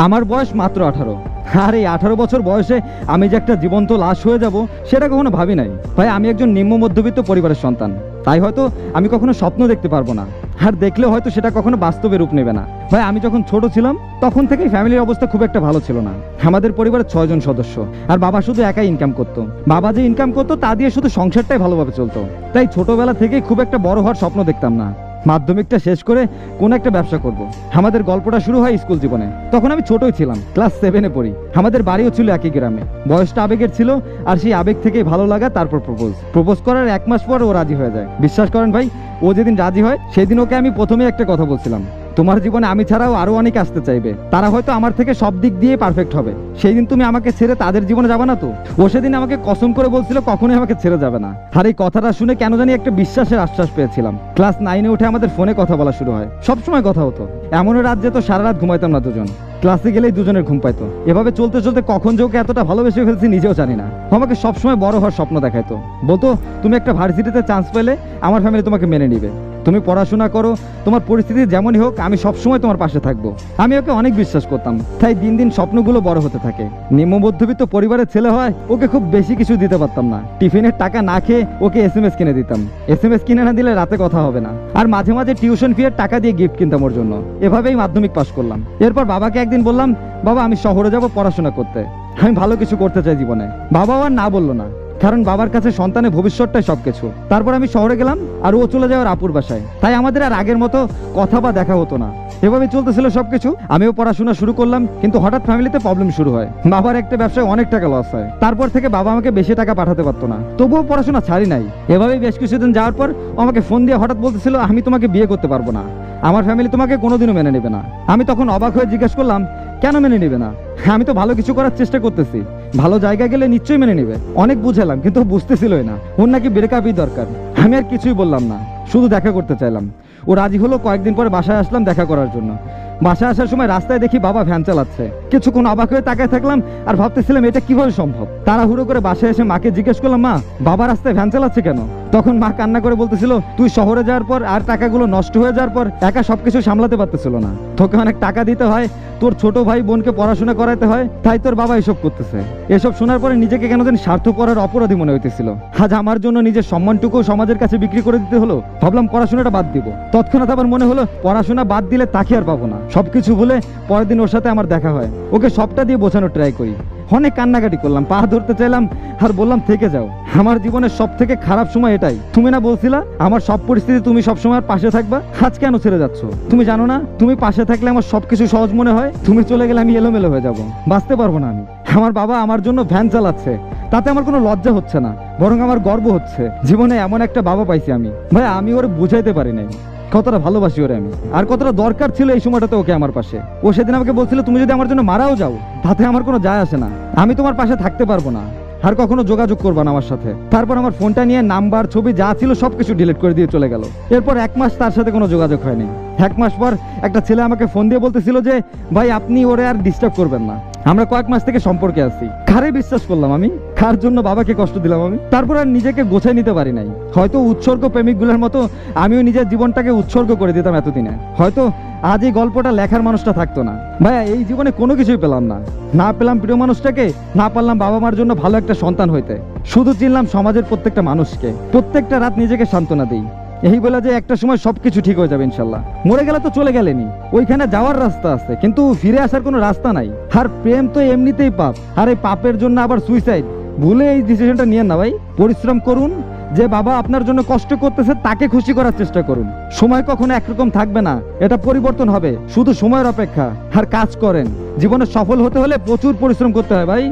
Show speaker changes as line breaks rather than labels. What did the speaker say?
আমার বয়স মাত্র 18। আর এই 18 বছর বয়সে আমি যে একটা জীবন্ত লাশ হয়ে যাব সেটা কখনো ভাবি নাই ভাই। আমি একজন নিম্ন মধ্যবিত্ত পরিবারের সন্তান, তাই হয়তো আমি কখনো স্বপ্ন দেখতে পারবো না, আর দেখলেও হয়তো সেটা কখনো বাস্তবে রূপ নেবে না। ভাই আমি যখন ছোট ছিলাম তখন থেকেই ফ্যামিলির অবস্থা খুব একটা ভালো ছিল না। আমাদের পরিবারের 6 জন সদস্য, আর বাবা শুধু একাই ইনকাম করতো। বাবা যে ইনকাম করতো তা দিয়ে শুধু সংসারটাই ভালোভাবে চলতো। তাই ছোটবেলা থেকেই খুব একটা বড় হওয়ার স্বপ্ন দেখতাম না। মাধ্যমিকটা শেষ করে কোনো একটা ব্যবসা করব। আমাদের গল্পটা শুরু হয় স্কুল জীবনে। তখন আমি ছোটই ছিলাম, ক্লাস 7-এ পড়ি। আমাদের বাড়িও ছিল একই গ্রামে। বয়সটা আবেগের ছিল, আর সেই আবেগ থেকেই ভালো লাগা। তারপর প্রপোজ করার 1 মাস পর ও রাজি হয়ে যায়। বিশ্বাস করেন ভাই, ও যেদিন রাজি হয় সেদিন ওকে আমি প্রথমেই একটা কথা বলছিলাম, তোমার জীবনে আমি ছাড়াও আরো অনেকে আসতে চাইবে, তারা হয়তো আমার থেকে সব দিক দিয়ে পারফেক্ট হবে। সেই দিন তুমি আমাকে ছেড়ে তাদের জীবনে যাবে না তো? ও সেদিন আমাকে কসম করে বলছিল কখনোই আমাকে ছেড়ে যাবে না। আর এই কথাটা শুনে কেন জানি একটা বিশ্বাসের আশ্বাস পেয়েছিলাম। ক্লাস 9-এ উঠে আমাদের ফোনে কথা বলা শুরু হয়। সবসময় কথা হতো, এমন রাত যেত সারা রাত ঘুমাইতাম না দুজন। ক্লাসে গেলেই দুজনের ঘুম পাইতো। এভাবে চলতে চলতে কখন যে ওকে এতটা ভালোবেসে ফেলছি নিজেও জানি না। আমাকে সবসময় বড় হওয়ার স্বপ্ন দেখাইতো, বলতো তুমি একটা ভার্সিটিতে চান্স পেলে আমার ফ্যামিলি তোমাকে মেনে নিবে, তুমি পড়াশোনা করো, তোমার পরিস্থিতি যেমনই হোক আমি সবসময় তোমার পাশে থাকবো। আমি ওকে অনেক বিশ্বাস করতাম, তাই দিন দিন স্বপ্নগুলো বড় হতে থাকে। নিম্ন মধ্যবিত্ত পরিবারের ছেলে হয়, ওকে খুব বেশি কিছু দিতে পারতাম না। টিফিনের টাকা না খেয়ে ওকে SMS কিনে দিতাম। SMS কিনে না দিলে রাতে কথা হবে না। আর মাঝে মাঝে টিউশন ফি এর টাকা দিয়ে গিফট কিনতাম ওর জন্য। এভাবেই মাধ্যমিক পাশ করলাম। এরপর বাবাকে একদিন বললাম, বাবা আমি শহরে যাব পড়াশোনা করতে, আমি ভালো কিছু করতে চাই জীবনে। বাবাও আর না বললো না, কারণ বাবার কাছে সন্তানের ভবিষ্যৎটাই সবকিছু। তারপর আমি শহরে গেলাম, আর ও চলে যায় ওর আপুর বাসায়। তাই আমাদের আর আগের মতো কথা বা দেখা হতো না। এভাবে চলতেছিল সবকিছু। আমিও পড়াশোনা শুরু করলাম, কিন্তু হঠাৎ ফ্যামিলিতে প্রবলেম শুরু হয়। বাবার একটা ব্যবসায় অনেক টাকা লস হয়। তারপর থেকে বাবা আমাকে বেশি টাকা পাঠাতে পারতো না, তবুও পড়াশোনা ছাড়ি নাই। এভাবেই বেশ কিছুদিন যাওয়ার পর ও আমাকে ফোন দিয়ে হঠাৎ বলতেছিল, আমি তোমাকে বিয়ে করতে পারবো না, আমার ফ্যামিলি তোমাকে কোনোদিনও মেনে নেবে না। আমি তখন অবাক হয়ে জিজ্ঞেস করলাম, কেন মেনে নেবে না? আমি তো ভালো কিছু করার চেষ্টা করতেছি, ভালো জায়গায় গেলে নিশ্চয়ই মেনে নেবে। অনেক বুঝালাম, কিন্তু বুঝতেছিলই না। ওর নাকি ব্রেকআপই দরকার। আমি আর কিছুই বললাম না, শুধু দেখা করতে চাইলাম। ও রাজি হলো। কয়েকদিন পরে বাসায় আসলাম দেখা করার জন্য। বাসায় আসার সময় রাস্তায় দেখি বাবা ভ্যান চালাচ্ছে। কিছুক্ষণ অবাক হয়ে তাকায় থাকলাম, আর ভাবতেছিলাম এটা কিভাবে সম্ভব। তাড়াহুড়ো করে বাসায় এসে মাকে জিজ্ঞেস করলাম, মা বাবা রাস্তায় ভ্যান চালাচ্ছে কেন? তখন মা কান্না করে বলতেছিল, তুই শহরে যাওয়ার পর আর টাকাগুলো নষ্ট হয়ে যাওয়ার পর একা সবকিছু সামলাতে পারতেছিল না, তোকে অনেক টাকা দিতে হয়, তোর ছোট ভাই বোনকে পড়াশোনা করাতে হয়, তাই তোর বাবা এসব করতেছে। এসব শোনার পরে নিজেকে কেন যেন স্বার্থপরের অপরাধী মনে হইতেছিল। আজ আমার জন্য নিজের সম্মানটুকু সমাজের কাছে বিক্রি করে দিতে হলো। ভাবলাম পড়াশোনাটা বাদ দিব। তৎক্ষণাৎ আবার মনে হলো পড়াশোনা বাদ দিলে তাকে আর পাবো না। সবকিছু ভুলে পরের দিন ওর সাথে আমার দেখা হয়। ওকে সবটা দিয়ে বোঝানোর ট্রাই করি। অনেক কান্নাকাটি করলাম, পা ধরতে চাইলাম, আর বললাম থেকে যাও, আমার জীবনের সব থেকে খারাপ সময় এটাই। তুমি না বলছিলা আমার সব পরিস্থিতি তুমি সবসময় পাশে থাকবা, আজ কেন ছেড়ে যাচ্ছ? তুমি জানো না তুমি পাশে থাকলে আমার সবকিছু সহজ মনে হয়, তুমি চলে গেলে আমি এলোমেলো হয়ে যাব, বাঁচতে পারবো না আমি। আমার বাবা আমার জন্য ভ্যান চালাচ্ছে, তাতে আমার কোনো লজ্জা হচ্ছে না, বরং আমার গর্ব হচ্ছে। জীবনে এমন একটা বাবা পাইছি আমি। ভাই আমি ওরে বুঝাইতে পারি নাই কতটা ভালোবাসি ওরে আমি, আর কতটা দরকার ছিল এই সময়টাতে ওকে আমার পাশে। ও সেদিন আমাকে বলছিল, তুমি যদি আমার জন্য মারাও যাও তাতে আমার কোনো যায় আসে না, আমি তোমার পাশে থাকতে পারবো না, আর কখনো যোগাযোগ করবা না আমার সাথে। তারপর আমার ফোনটা নিয়ে নাম্বার ছবি যা ছিল সবকিছু ডিলিট করে দিয়ে চলে গেল। এরপর 1 মাস তার সাথে কোনো যোগাযোগ হয়নি। 1 মাস পর একটা ছেলে আমাকে ফোন দিয়ে বলতেছিল যে, ভাই আপনি ওরে আর ডিস্টার্ব করবেন না, আমরা কয়েক মাস থেকে সম্পর্কে আছি। কারে বিশ্বাস করলাম আমি? কার জন্য বাবাকে কষ্ট দিলাম আমি? তারপর আর নিজেকে গোছায় নিতে পারি নাই। হয়তো উৎসর্গ প্রেমিকগুলোর মতো আমিও নিজের জীবনটাকে উৎসর্গ করে দিতাম এতদিনে, হয়তো আজ এই গল্পটা লেখার মানুষটা থাকতো না। ভাইয়া এই জীবনে কোনো কিছুই পেলাম না, না পেলাম প্রিয় মানুষটাকে, না পারলাম বাবা মার জন্য ভালো একটা সন্তান হইতে। শুধু চিনলাম সমাজের প্রত্যেকটা মানুষকে। প্রত্যেকটা রাত নিজেকে সান্ত্বনা দিই, এই বলে যে একটা সময় সবকিছু ঠিক হয়ে যাবে ইনশাল্লাহ। মরে গেলে তো চলে গেলেনি, ওইখানে যাওয়ার রাস্তা আছে, কিন্তু ফিরে আসার কোনো রাস্তা নাই। আর প্রেম তো এমনিতেই পাপ, আর এই পাপের জন্য আবার সুইসাইড। ভুলে এই ডিসিশনটা নিয়েন না ভাই। পরিশ্রম করুন, যে বাবা আপনার জন্য কষ্ট করতেছে তাকে খুশি করার চেষ্টা করুন। সময় কখনো একরকম থাকবে না, এটা পরিবর্তন হবে, শুধু সময়ের অপেক্ষা। আর কাজ করেন, জীবনে সফল হতে হলে প্রচুর পরিশ্রম করতে হয় ভাই।